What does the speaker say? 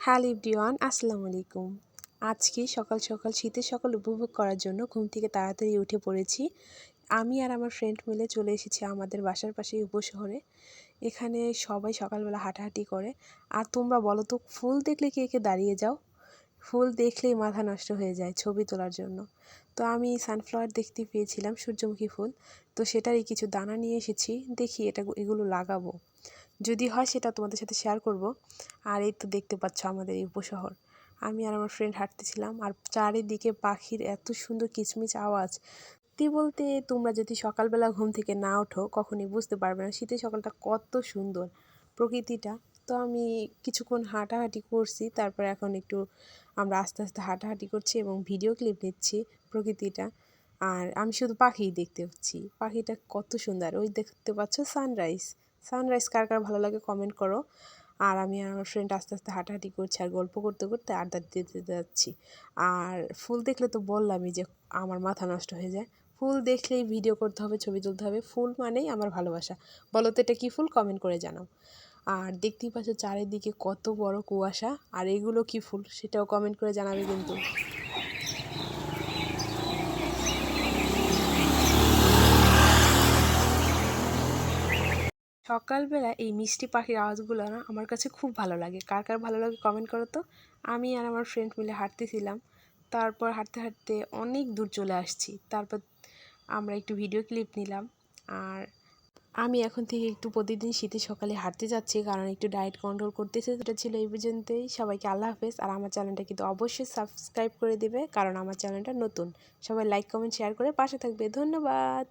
Hello everyone, আসসালামু আলাইকুম। আজকে সকাল সকাল শীতের সকাল উপভোগ করার জন্য ঘুম থেকে তাড়াতাড়ি উঠে পড়েছি। আমি আর আমার ফ্রেন্ড মিলে চলে এসেছি আমাদের বাসার পাশেই উপশহরে। এখানে সবাই সকালবেলা হাঁটাহাঁটি করে। আর তোমরা বলো তো, ফুল দেখলে কে কে দাঁড়িয়ে যাও? ফুল দেখলেই মাথা নষ্ট হয়ে যায় ছবি তোলার জন্য। তো আমি সানফ্লাওয়ার দেখতে পেয়েছিলাম, সূর্যমুখী ফুল। তো সেটারই কিছু দানা নিয়ে এসেছি, দেখি এগুলো লাগাবো। যদি হয় সেটা তোমাদের সাথে শেয়ার করব। আর এই তো দেখতে পাচ্ছ আমাদের এই উপশহর। আমি আর আমার ফ্রেন্ড হাঁটতেছিলাম, আর চারিদিকে পাখির এত সুন্দর কিচমিচ আওয়াজ। সত্যি বলতে, তোমরা যদি সকালবেলা ঘুম থেকে না ওঠো কখনই বুঝতে পারবে না শীতের সকালটা কত সুন্দর, প্রকৃতিটা। তো আমি কিছুক্ষণ হাঁটাহাঁটি করছি, তারপর এখন একটু আমরা আস্তে আস্তে হাঁটাহাঁটি করছি এবং ভিডিও ক্লিপ নিচ্ছি প্রকৃতিটা। আর আমি শুধু পাখিই দেখতে পাচ্ছি, পাখিটা কত সুন্দর। ওই দেখতে পাচ্ছ সানরাইজ। সানরাইজ কার কার ভালো লাগে কমেন্ট করো। আর আমি আর আমার ফ্রেন্ড আস্তে আস্তে হাঁটাহাঁটি করছি আর গল্প করতে করতে আড্ডা দিতে যাচ্ছি। আর ফুল দেখলে তো বললামই যে আমার মাথা নষ্ট হয়ে যায়। ফুল দেখলেই ভিডিও করতে হবে, ছবি তুলতে হবে। ফুল মানেই আমার ভালোবাসা। বলো তো এটা কী ফুল, কমেন্ট করে জানাও। আর দেখতেই পাচ্ছ চারিদিকে কত বড় কুয়াশা, আর এগুলো কী ফুল সেটাও কমেন্ট করে জানাবে কিন্তু। সকালবেলা এই মিষ্টি পাখির আওয়াজগুলো না আমার কাছে খুব ভালো লাগে। কার কার ভালো লাগে কমেন্ট করো তো। আমি আর আমার ফ্রেন্ড মিলে হাঁটতেছিলাম, তারপর হাঁটতে হাঁটতে অনেক দূর চলে আসছি। তারপর আমরা একটু ভিডিও ক্লিপ নিলাম। আর আমি এখন থেকে একটু প্রতিদিন শীতের সকালে হাঁটতে যাচ্ছি, কারণ একটু ডায়েট কন্ট্রোল করতেছে। এটা ছিল এই পর্যন্তই। সবাইকে আল্লাহ হাফেজ। আর আমার চ্যানেলটা কিন্তু অবশ্যই সাবস্ক্রাইব করে দেবে, কারণ আমার চ্যানেলটা নতুন। সবাই লাইক কমেন্ট শেয়ার করে পাশে থাকবে। ধন্যবাদ।